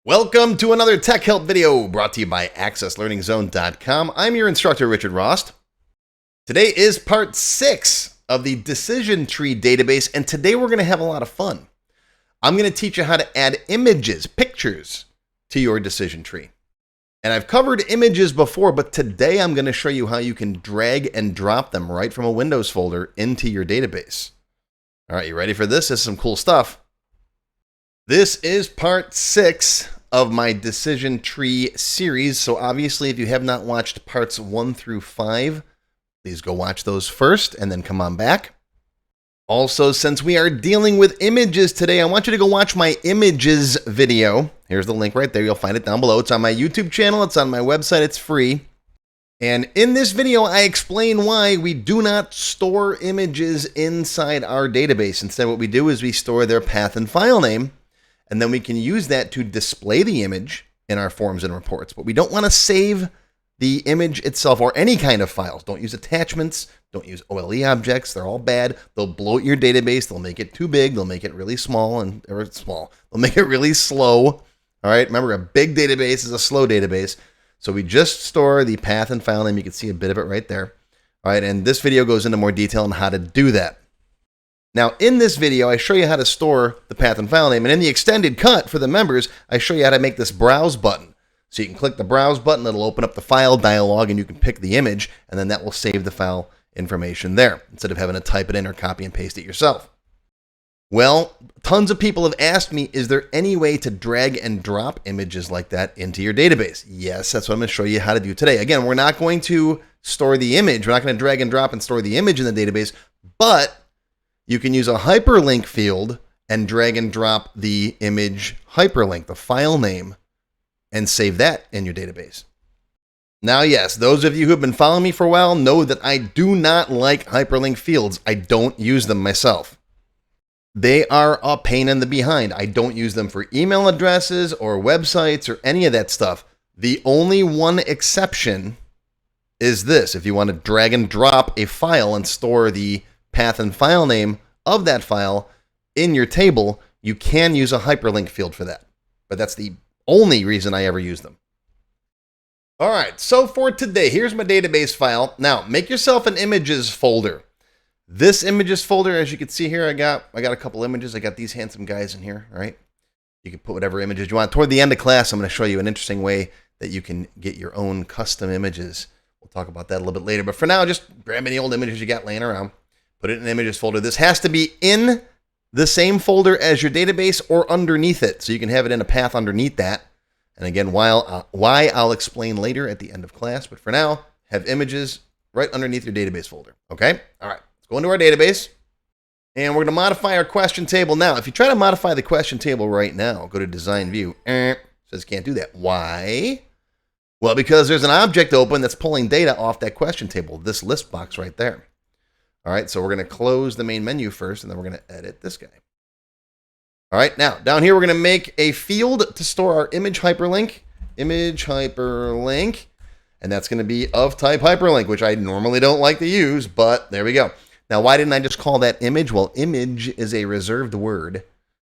Welcome to another Tech Help video brought to you by AccessLearningZone.com. I'm your instructor, Richard Rost. Today is part 6 of the decision tree database, and today we're going to have a lot of fun. I'm going to teach you how to add images, pictures, to your decision tree. And I've covered images before, but today I'm going to show you how you can drag and drop them right from a Windows folder into your database. All right, you ready for this? This is some cool stuff. This is part 6 of my decision tree series. So obviously, if you have not watched parts 1 through 5, please go watch those first and then come on back. Also, since we are dealing with images today, I want you to go watch my images video. Here's the link right there. You'll find it down below. It's on my YouTube channel. It's on my website. It's free. And in this video, I explain why we do not store images inside our database. Instead, what we do is we store their path and file name. And then we can use that to display the image in our forms and reports. But we don't want to save the image itself or any kind of files. Don't use attachments. Don't use OLE objects. They're all bad. They'll bloat your database. They'll make it too big. They'll make it really small or small. They'll make it really slow. All right. Remember, a big database is a slow database. So we just store the path and file name. You can see a bit of it right there. All right. And this video goes into more detail on how to do that. Now, in this video, I show you how to store the path and file name. And in the extended cut for the members, I show you how to make this browse button. So you can click the browse button. It'll open up the file dialog, and you can pick the image, and then that will save the file information there instead of having to type it in or copy and paste it yourself. Well, tons of people have asked me, is there any way to drag and drop images like that into your database? Yes, that's what I'm going to show you how to do today. Again, we're not going to store the image. We're not going to drag and drop and store the image in the database, but you can use a hyperlink field and drag and drop the image hyperlink, the file name, and save that in your database. Now, yes, those of you who have been following me for a while know that I do not like hyperlink fields. I don't use them myself. They are a pain in the behind. I don't use them for email addresses or websites or any of that stuff. The only one exception is this. If you want to drag and drop a file and store the path and file name of that file in your table, you can use a hyperlink field for that. But that's the only reason I ever use them. All right, so for today, here's my database file. Now, make yourself an images folder. This images folder, as you can see here, I got a couple images. I got these handsome guys in here, all right? You can put whatever images you want. Toward the end of class, I'm going to show you an interesting way that you can get your own custom images. We'll talk about that a little bit later. But for now, just grab any old images you got laying around. Put it in an images folder. This has to be in the same folder as your database or underneath it. So you can have it in a path underneath that. And again, why I'll explain later at the end of class. But for now, have images right underneath your database folder. Okay? All right. Let's go into our database. And we're going to modify our question table now. If you try to modify the question table right now, go to design view. Says can't do that. Why? Well, because there's an object open that's pulling data off that question table. This list box right there. All right, so we're going to close the main menu first, and then we're going to edit this guy. All right, now, down here, we're going to make a field to store our image hyperlink, and that's going to be of type hyperlink, which I normally don't like to use, but there we go. Now, why didn't I just call that image? Well, image is a reserved word,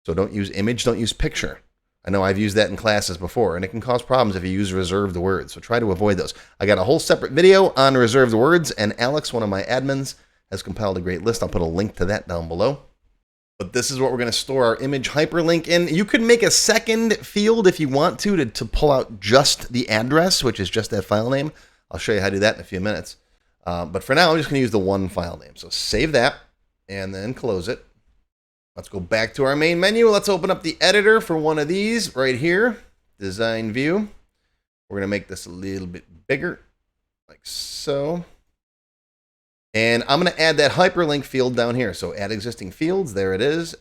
so don't use image, don't use picture. I know I've used that in classes before, and it can cause problems if you use reserved words, so try to avoid those. I got a whole separate video on reserved words, and Alex, one of my admins, has compiled a great list. I'll put a link to that down below. But this is what we're going to store our image hyperlink in. You could make a second field if you want to pull out just the address, which is just that file name. I'll show you how to do that in a few minutes. But for now, I'm just going to use the one file name. So save that and then close it. Let's go back to our main menu. Let's open up the editor for one of these right here. Design view. We're going to make this a little bit bigger, like so. And I'm going to add that hyperlink field down here. So add existing fields. There it is.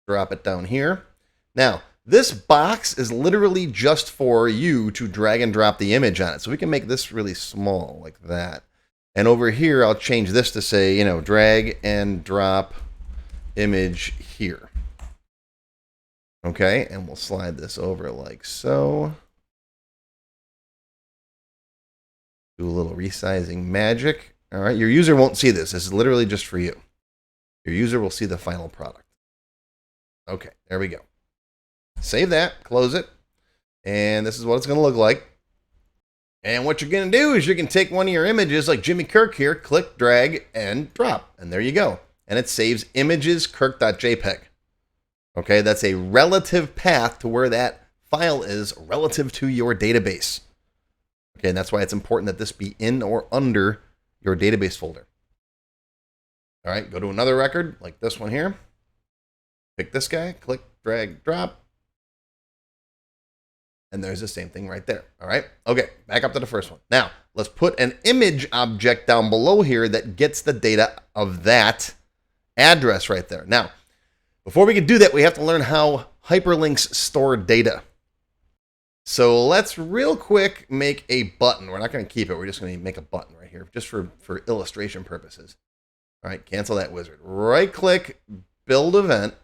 Drop it down here. Now, this box is literally just for you to drag and drop the image on it. So we can make this really small like that. And over here, I'll change this to say, drag and drop image here. Okay, and we'll slide this over like so. Do a little resizing magic. All right, your user won't see this. This is literally just for you. Your user will see the final product. Okay, there we go. Save that, close it. And this is what it's going to look like. And what you're going to do is you can take one of your images like Jimmy Kirk here, click, drag, and drop. And there you go. And it saves images kirk.jpg. Okay, that's a relative path to where that file is relative to your database. Okay, and that's why it's important that this be in or under your database folder. All right, go to another record like this one here. Pick this guy, click, drag, drop. And there's the same thing right there. All right, okay, back up to the first one. Now, let's put an image object down below here that gets the data of that address right there. Now, before we can do that, we have to learn how hyperlinks store data. So let's real quick make a button. We're not going to keep it. We're just going to make a button right here just for illustration purposes. All right, cancel that wizard. Right click, build event.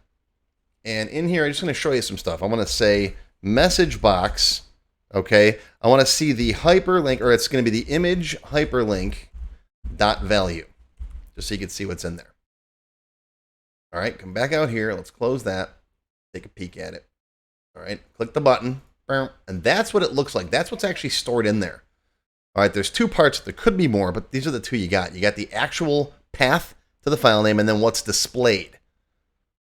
And in here, I'm just going to show you some stuff. I want to say message box. Okay, I want to see the hyperlink, or it's going to be the image hyperlink dot value, just so you can see what's in there. All right, come back out here. Let's close that. Take a peek at it. All right, click the button. And that's what it looks like. That's what's actually stored in there. All right, there's two parts. There could be more, but these are the two you got. You got the actual path to the file name and then what's displayed.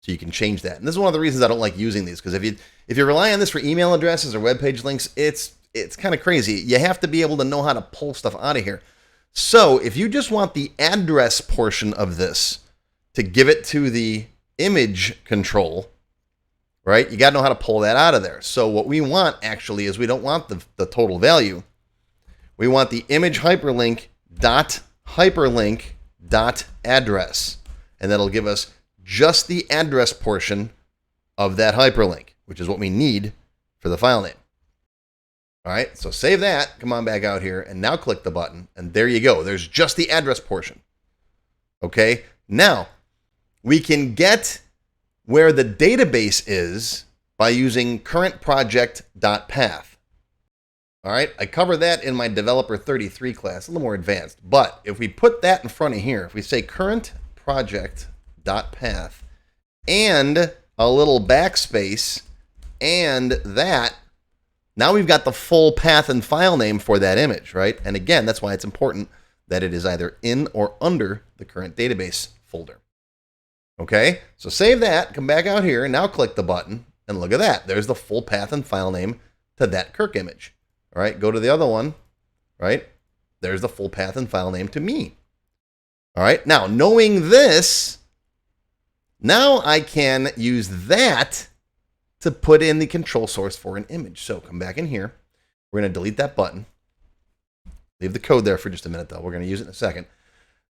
So you can change that. And this is one of the reasons I don't like using these, because if you rely on this for email addresses or web page links, it's kind of crazy. You have to be able to know how to pull stuff out of here. So if you just want the address portion of this to give it to the image control, right? You got to know how to pull that out of there. So what we want actually is we don't want the total value. We want the image hyperlink.hyperlink.address. And that'll give us just the address portion of that hyperlink, which is what we need for the file name. All right, so save that. Come on back out here and now click the button. And there you go. There's just the address portion. Okay, now we can get where the database is by using currentproject.path. All right, I cover that in my Developer 33 class, a little more advanced. But if we put that in front of here, if we say currentproject.path and a little backspace and that, now we've got the full path and file name for that image, right? And again, that's why it's important that it is either in or under the current database folder. Okay, so save that, come back out here, and now click the button, and look at that. There's the full path and file name to that Kirk image. All right, go to the other one, right? There's the full path and file name to me. All right, now knowing this, now I can use that to put in the control source for an image. So come back in here. We're going to delete that button. Leave the code there for just a minute, though. We're going to use it in a second.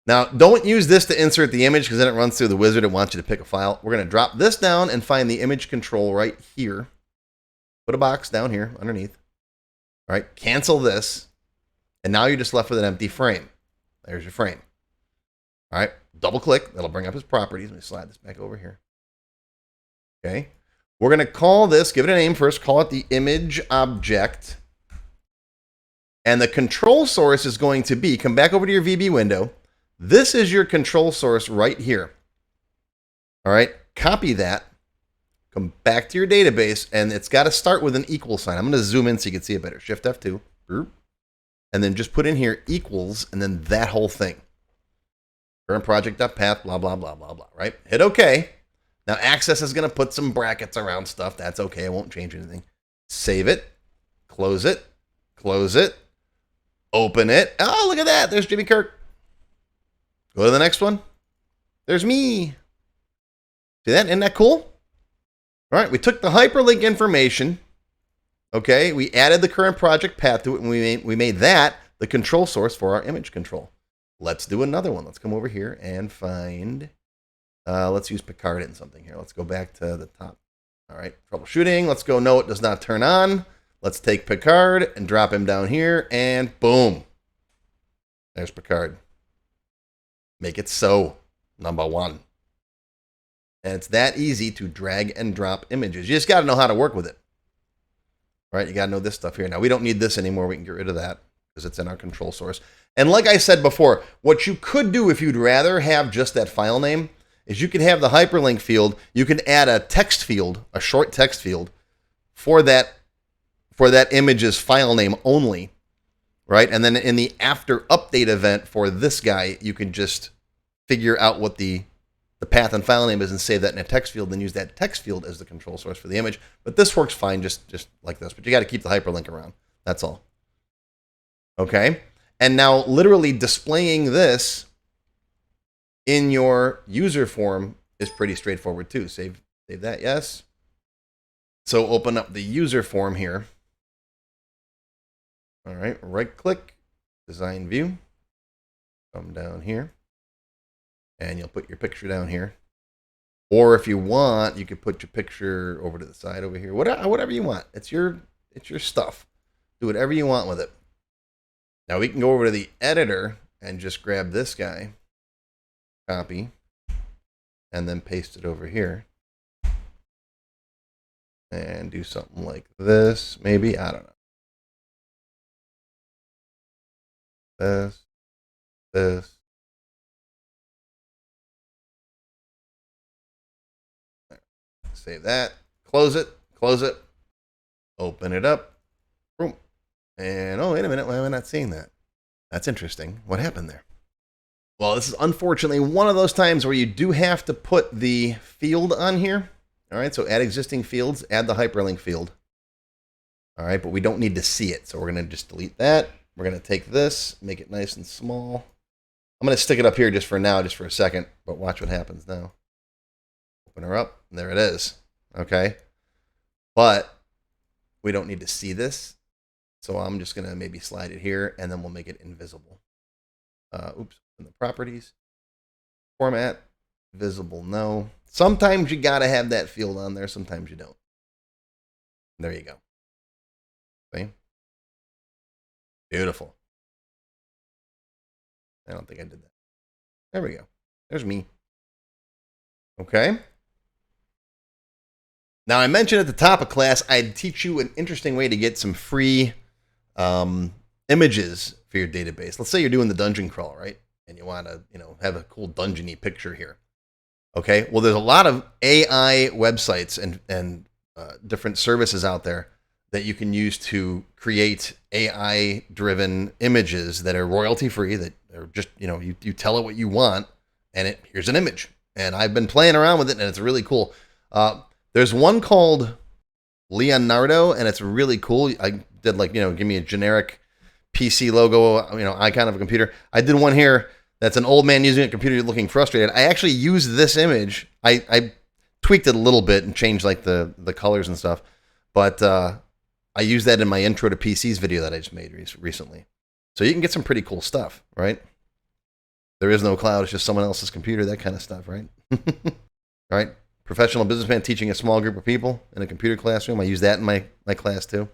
Now, don't use this to insert the image because then it runs through the wizard. It wants you to pick a file. We're going to drop this down and find the image control right here. Put a box down here underneath. All right, cancel this. And now you're just left with an empty frame. There's your frame. All right, double click. That'll bring up his properties. Let me slide this back over here. Okay. We're going to call this, give it a name first, call it the image object. And the control source is going to be, come back over to your VB window. This is your control source right here. All right, copy that, come back to your database, and it's got to start with an equal sign. I'm going to zoom in so you can see it better. Shift F2, and then just put in here equals, and then that whole thing. Currentproject.path, blah, blah, blah, blah, blah, right? Hit OK. Now, Access is going to put some brackets around stuff. That's okay. I won't change anything. Save it, close it, open it. Oh, look at that. There's Jimmy Kirk. Go to the next one. There's me. See that? Isn't that cool? All right, we took the hyperlink information. Okay, we added the current project path to it, and we made that the control source for our image control. Let's do another one. Let's come over here and find, let's use Picard in something here. Let's go back to the top. All right, troubleshooting. Let's go, no, it does not turn on. Let's take Picard and drop him down here, and boom. There's Picard. Make it so, number one. And it's that easy to drag and drop images. You just got to know how to work with it. Right? You got to know this stuff here. Now, we don't need this anymore. We can get rid of that because it's in our control source. And like I said before, what you could do if you'd rather have just that file name is you can have the hyperlink field. You can add a text field, a short text field for that for that image's file name only, right? And then in the after update event for this guy, you can just figure out what the path and file name is and save that in a text field, then use that text field as the control source for the image. But this works fine just like this. But you got to keep the hyperlink around. That's all. Okay. And now literally displaying this in your user form is pretty straightforward too. Save that, yes. So open up the user form here. All right, right click, design view, come down here, and you'll put your picture down here. Or if you want, you could put your picture over to the side over here. Whatever you want. It's your stuff. Do whatever you want with it. Now we can go over to the editor and just grab this guy, copy, and then paste it over here. And do something like this, maybe. I don't know. This. Save that. Close it. Open it up. Boom. And oh, wait a minute. Why am I not seeing that? That's interesting. What happened there? Well, this is unfortunately one of those times where you do have to put the field on here. All right, so add existing fields, add the hyperlink field. All right, but we don't need to see it, so we're going to just delete that. We're going to take this, make it nice and small. I'm going to stick it up here just for now, just for a second, but watch what happens now. Open her up, and there it is. Okay, but we don't need to see this, so I'm just going to maybe slide it here, and then we'll make it invisible. Oops, in the properties, format, visible, no. Sometimes you got to have that field on there. Sometimes you don't. There you go. See? Beautiful. I don't think I did that. There we go. There's me. Okay. Now, I mentioned at the top of class, I'd teach you an interesting way to get some free images for your database. Let's say you're doing the dungeon crawl, right? And you want to, have a cool dungeon-y picture here. Okay, well, there's a lot of AI websites and different services out there that you can use to create AI-driven images that are royalty-free, that are just, you tell it what you want, and here's an image. And I've been playing around with it, and it's really cool. There's one called Leonardo, and it's really cool. I did give me a generic PC logo, icon of a computer. I did one here. That's an old man using a computer looking frustrated. I actually used this image. I tweaked it a little bit and changed the colors and stuff. But I used that in my intro to PCs video that I just made recently. So you can get some pretty cool stuff, right? There is no cloud. It's just someone else's computer, that kind of stuff, right? All right. Professional businessman teaching a small group of people in a computer classroom. I use that in my class too.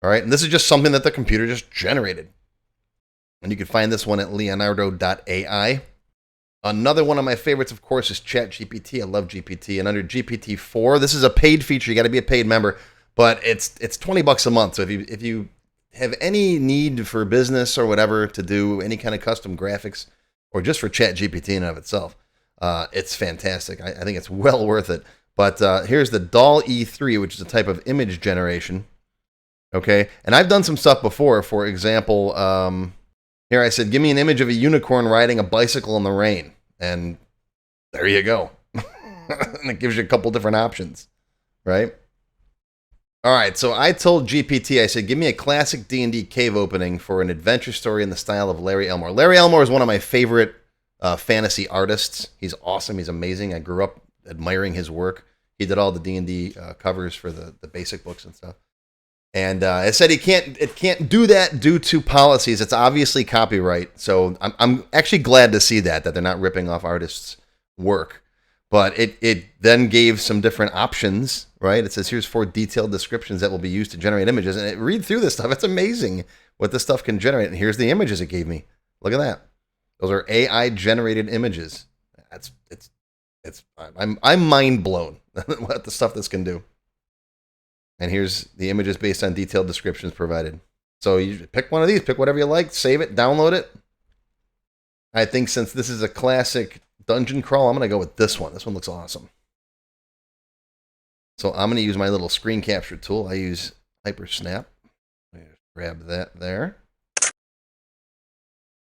All right. And this is just something that the computer just generated. And you can find this one at leonardo.ai. Another one of my favorites, of course, is ChatGPT. I love GPT. And under GPT-4, this is a paid feature. You got to be a paid member, but it's $20 a month. So if you have any need for business or whatever to do any kind of custom graphics, or just for ChatGPT in and of itself, it's fantastic. I think it's well worth it. But here's the DAL E3, which is a type of image generation. Okay, and I've done some stuff before. For example, here I said, give me an image of a unicorn riding a bicycle in the rain. And there you go. And it gives you a couple different options, right? All right, so I told GPT, I said, give me a classic D&D cave opening for an adventure story in the style of Larry Elmore. Larry Elmore is one of my favorite fantasy artists. He's awesome. He's amazing. I grew up admiring his work. He did all the D&D covers for the basic books and stuff. And it said it can't do that due to policies. It's obviously copyright. So I'm actually glad to see that they're not ripping off artists' work. But it then gave some different options, right? It says, here's 4 detailed descriptions that will be used to generate images. And read through this stuff. It's amazing what this stuff can generate. And here's the images it gave me. Look at that. Those are AI generated images. I'm mind blown what the stuff this can do. And here's the images based on detailed descriptions provided. So you pick one of these, pick whatever you like, save it, download it. I think since this is a classic dungeon crawl, I'm going to go with this one. This one looks awesome. So I'm going to use my little screen capture tool. I use Hypersnap. Grab that there.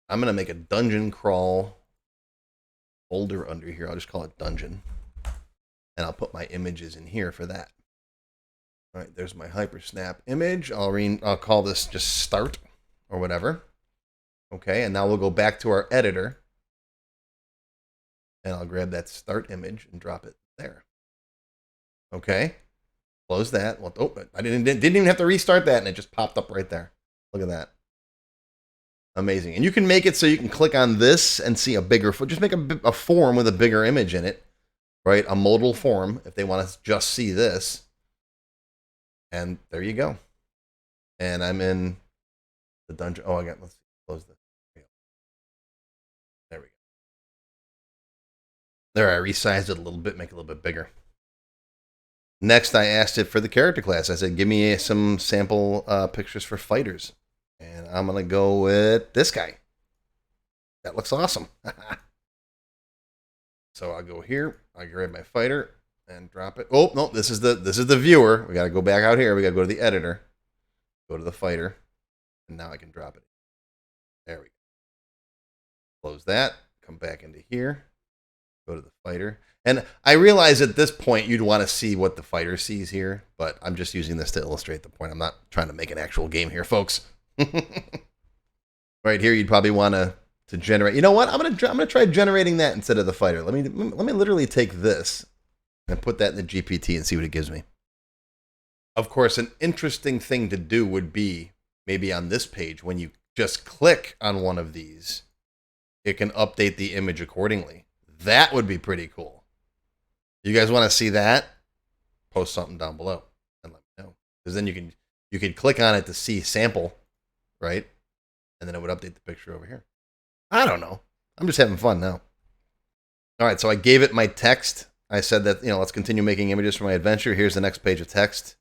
I'm going to make a dungeon crawl folder under here. I'll just call it dungeon. And I'll put my images in here for that. All right, there's my Hypersnap image. I'll call this just start or whatever. Okay, and now we'll go back to our editor. And I'll grab that start image and drop it there. Okay, close that. Well, oh, I didn't even have to restart that, and it just popped up right there. Look at that. Amazing. And you can make it so you can click on this and see a bigger, just make a form with a bigger image in it, right? A modal form if they want to just see this. And there you go. And I'm in the dungeon. Oh, let's close this. There we go. There, I resized it a little bit, make it a little bit bigger. Next, I asked it for the character class. I said, give me some sample pictures for fighters. And I'm going to go with this guy. That looks awesome. So I'll go here. I grab my fighter and drop it. Oh, no, this is the viewer. We got to go back out here. We got to go to the editor. Go to the fighter. And now I can drop it. There we go. Close that. Come back into here. Go to the fighter. And I realize at this point you'd want to see what the fighter sees here, but I'm just using this to illustrate the point. I'm not trying to make an actual game here, folks. Right here, you'd probably want to generate. You know what? I'm gonna try generating that instead of the fighter. Let me literally take this and put that in the GPT and see what it gives me. Of course, an interesting thing to do would be maybe on this page when you just click on one of these, it can update the image accordingly. That would be pretty cool. You guys want to see that? Post something down below and let me know. Because then you could click on it to see sample, right? And then it would update the picture over here. I don't know. I'm just having fun now. All right, so I gave it my text. I said that, let's continue making images for my adventure. Here's the next page of text.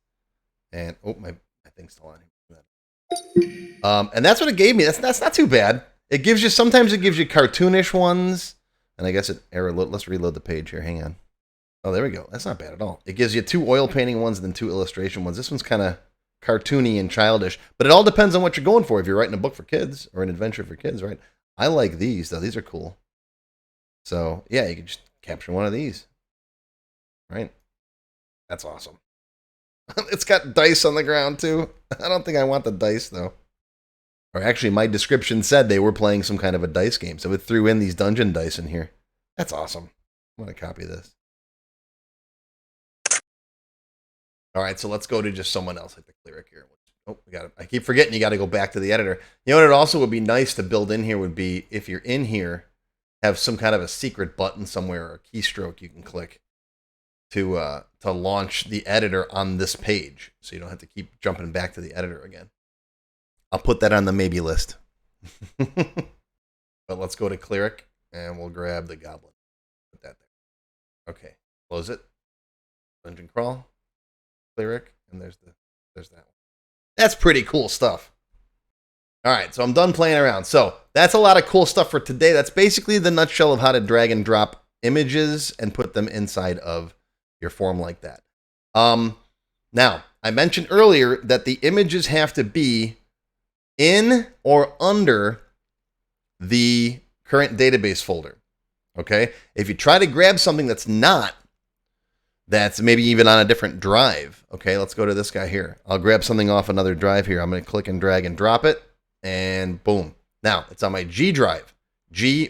And, oh, my thing's still on here. And that's what it gave me. That's not too bad. Sometimes it gives you cartoonish ones. And I guess let's reload the page here. Hang on. Oh, there we go. That's not bad at all. It gives you 2 oil painting ones and then 2 illustration ones. This one's kind of cartoony and childish, but it all depends on what you're going for. If you're writing a book for kids or an adventure for kids, right? I like these, though. These are cool. So, yeah, you can just capture one of these. Right? That's awesome. It's got dice on the ground, too. I don't think I want the dice, though. Or actually, my description said they were playing some kind of a dice game, so it threw in these dungeon dice in here. That's awesome. I'm going to copy this. All right, so let's go to just someone else, like the cleric here. Oh, I keep forgetting you got to go back to the editor. You know what it also would be nice to build in here would be, if you're in here, have some kind of a secret button somewhere or a keystroke you can click to launch the editor on this page, so you don't have to keep jumping back to the editor again. I'll put that on the maybe list. But let's go to cleric, and we'll grab the goblin. Put that there. Okay, close it. Dungeon crawl. Cleric, and there's that one. That's pretty cool stuff. All right, so I'm done playing around. So that's a lot of cool stuff for today. That's basically the nutshell of how to drag and drop images and put them inside of your form like that. Now, I mentioned earlier that the images have to be in or under the current database folder. Okay? If you try to grab something that's maybe even on a different drive. Okay, let's go to this guy here. I'll grab something off another drive here. I'm going to click and drag and drop it, and boom. Now, it's on my G drive.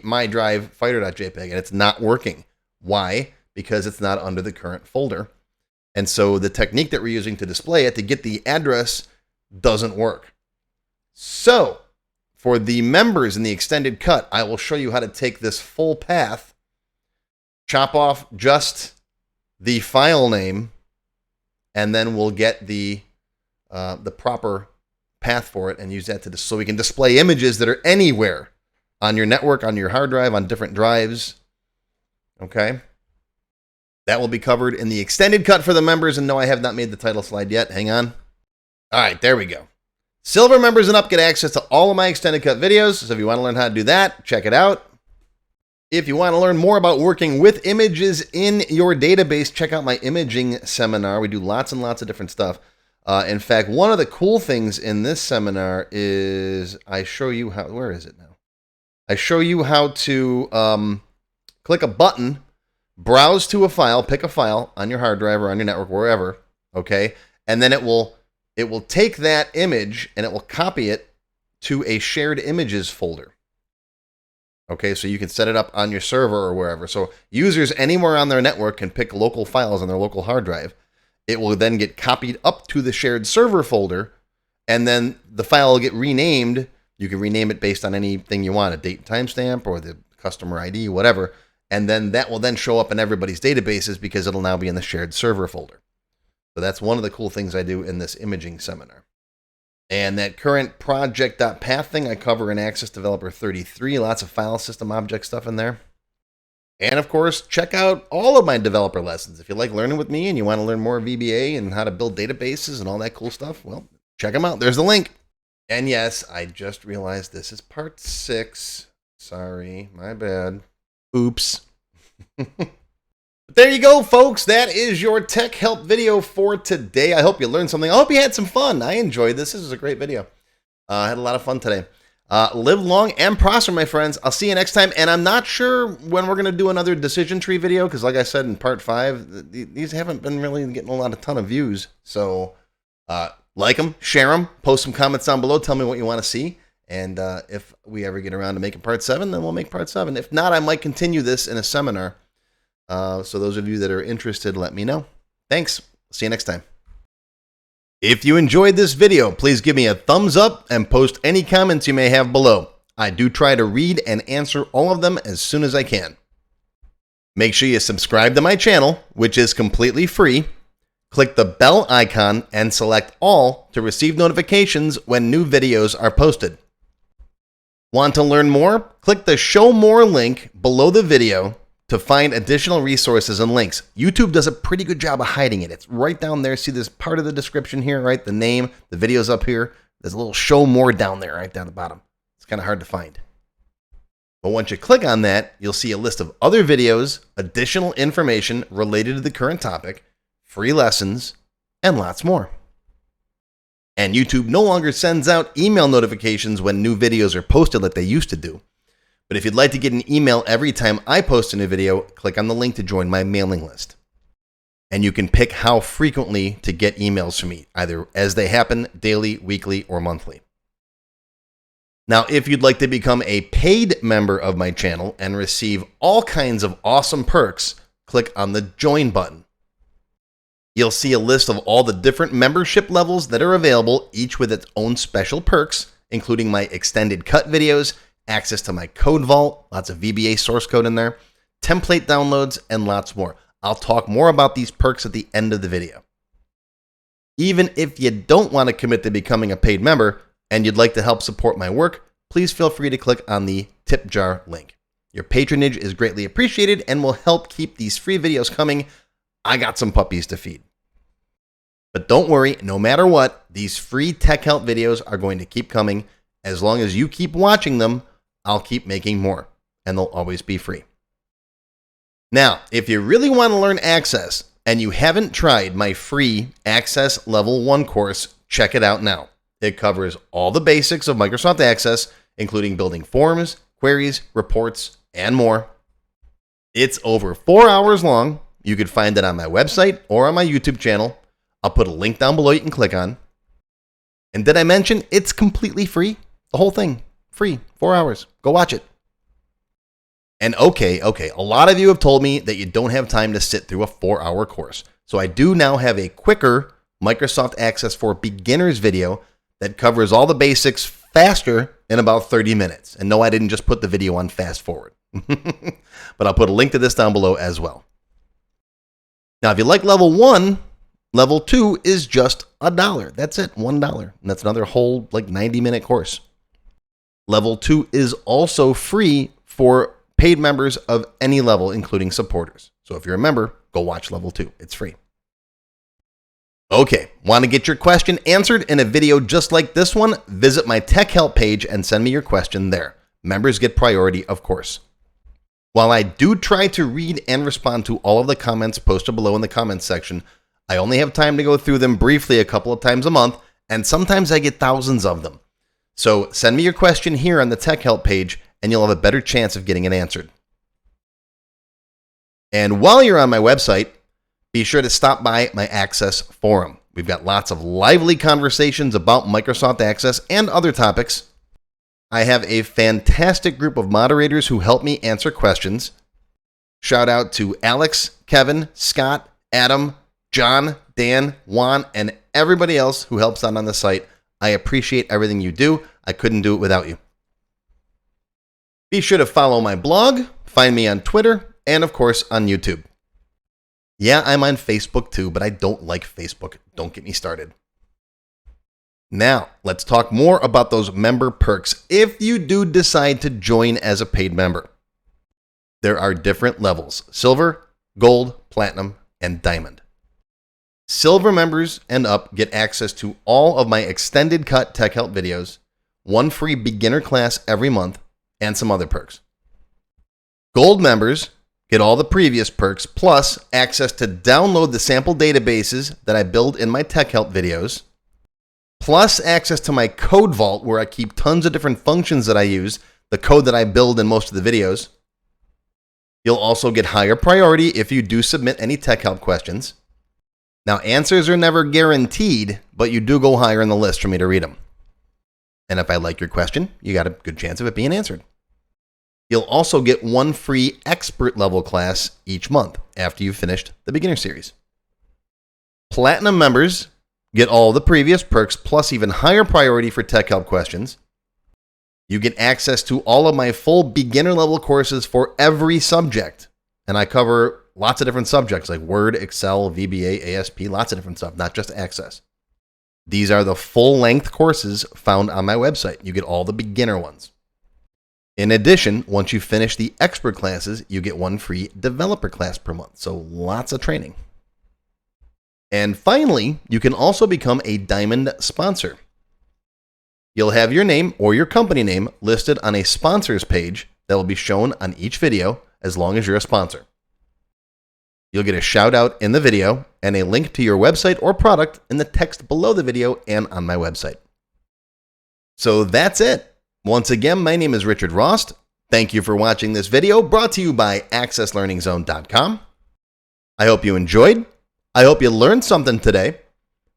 My drive fighter.jpg, and it's not working. Why? Because it's not under the current folder. And so the technique that we're using to display it, to get the address, doesn't work. So, for the members in the extended cut, I will show you how to take this full path, chop off just the file name, and then we'll get the proper path for it and use that so we can display images that are anywhere on your network, on your hard drive, on different drives. Okay? That will be covered in the extended cut for the members, and no, I have not made the title slide yet. Hang on. All right, there we go. Silver members and up get access to all of my extended cut videos, so if you want to learn how to do that, check it out. If you want to learn more about working with images in your database, check out my imaging seminar. We do lots and lots of different stuff. In fact, one of the cool things in this seminar is I show you how, where is it now? I show you how to click a button, browse to a file, pick a file on your hard drive or on your network, wherever, okay? And then it will take that image and it will copy it to a shared images folder. Okay, so you can set it up on your server or wherever. So users anywhere on their network can pick local files on their local hard drive. It will then get copied up to the shared server folder, and then the file will get renamed. You can rename it based on anything you want, a date and timestamp or the customer ID, whatever. And then that will then show up in everybody's databases because it'll now be in the shared server folder. So that's one of the cool things I do in this imaging seminar. And that currentproject.path thing I cover in Access Developer 33. Lots of file system object stuff in there. And of course, check out all of my developer lessons. If you like learning with me and you want to learn more VBA and how to build databases and all that cool stuff, well, check them out. There's the link. And yes, I just realized this is part 6. Sorry, my bad. Oops. There you go, folks. That is your tech help video for today. I hope you learned something. I hope you had some fun. I enjoyed this. This was a great video. I had a lot of fun today. Live long and prosper, my friends. I'll see you next time. And I'm not sure when we're going to do another decision tree video because, like I said in part 5, these haven't been really getting a ton of views. So like them, share them, post some comments down below. Tell me what you want to see. And if we ever get around to making part 7, then we'll make part 7. If not, I might continue this in a seminar. So those of you that are interested, let me know. Thanks. See you next time. If you enjoyed this video, please give me a thumbs up and post any comments you may have below. I do try to read and answer all of them as soon as I can. Make sure you subscribe to my channel, which is completely free. Click the bell icon and select all to receive notifications when new videos are posted. Want to learn more? Click the Show More link below the video to find additional resources and links. YouTube does a pretty good job of hiding it. It's right down there. See this part of the description here, right? The name, the video's up here. There's a little Show More down there, right down the bottom. It's kind of hard to find. But once you click on that, you'll see a list of other videos, additional information related to the current topic, free lessons, and lots more. And YouTube no longer sends out email notifications when new videos are posted like they used to do. But if you'd like to get an email every time I post a new video, click on the link to join my mailing list. And you can pick how frequently to get emails from me, either as they happen, daily, weekly, or monthly. Now, if you'd like to become a paid member of my channel and receive all kinds of awesome perks, click on the Join button. You'll see a list of all the different membership levels that are available, each with its own special perks, including my extended cut videos, access to my code vault, lots of VBA source code in there, template downloads, and lots more. I'll talk more about these perks at the end of the video. Even if you don't want to commit to becoming a paid member and you'd like to help support my work, please feel free to click on the tip jar link. Your patronage is greatly appreciated and will help keep these free videos coming. I got some puppies to feed. But don't worry, no matter what, these free tech help videos are going to keep coming. As long as you keep watching them, I'll keep making more, and they'll always be free. Now, if you really want to learn Access and you haven't tried my free Access Level 1 course, check it out now. It covers all the basics of Microsoft Access, including building forms, queries, reports, and more. It's over 4 hours long. You can find it on my website or on my YouTube channel. I'll put a link down below you can click on. And did I mention it's completely free? The whole thing, free, 4 hours. Go watch it. And okay, a lot of you have told me that you don't have time to sit through a 4-hour course. So I do now have a quicker Microsoft Access for Beginners video that covers all the basics faster in about 30 minutes. And no, I didn't just put the video on fast forward. But I'll put a link to this down below as well. Now, if you like level 1, level 2 is just $1. That's it, $1. And that's another whole 90-minute course. Level 2 is also free for paid members of any level, including supporters. So if you're a member, go watch level 2. It's free. Okay, want to get your question answered in a video just like this one? Visit my tech help page and send me your question there. Members get priority, of course. While I do try to read and respond to all of the comments posted below in the comments section, I only have time to go through them briefly a couple of times a month, and sometimes I get thousands of them. So send me your question here on the Tech Help page, and you'll have a better chance of getting it answered. And while you're on my website, be sure to stop by my Access forum. We've got lots of lively conversations about Microsoft Access and other topics. I have a fantastic group of moderators who help me answer questions. Shout out to Alex, Kevin, Scott, Adam, John, Dan, Juan, and everybody else who helps out on the site. I appreciate everything you do. I couldn't do it without you. Be sure to follow my blog, find me on Twitter, and of course on YouTube. Yeah, I'm on Facebook too, but I don't like Facebook. Don't get me started. Now, let's talk more about those member perks if you do decide to join as a paid member. There are different levels: silver, gold, platinum, and diamond. Silver members and up get access to all of my extended cut Tech Help videos, one free beginner class every month, and some other perks. Gold members get all the previous perks, plus access to download the sample databases that I build in my Tech Help videos, plus access to my code vault where I keep tons of different functions that I use, the code that I build in most of the videos. You'll also get higher priority if you do submit any Tech Help questions. Now, answers are never guaranteed, but you do go higher in the list for me to read them. And if I like your question, you got a good chance of it being answered. You'll also get one free expert level class each month after you've finished the beginner series. Platinum members get all the previous perks plus even higher priority for Tech Help questions. You get access to all of my full beginner level courses for every subject. And I cover lots of different subjects like Word, Excel, VBA, ASP, lots of different stuff, not just Access. These are the full-length courses found on my website. You get all the beginner ones. In addition, once you finish the expert classes, you get one free developer class per month. So lots of training. And finally, you can also become a Diamond sponsor. You'll have your name or your company name listed on a sponsors page that will be shown on each video as long as you're a sponsor. You'll get a shout out in the video and a link to your website or product in the text below the video and on my website. So that's it. Once again, my name is Richard Rost. Thank you for watching this video brought to you by accesslearningzone.com. I hope you enjoyed. I hope you learned something today.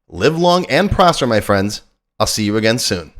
Live long and prosper, my friends. I'll see you again soon.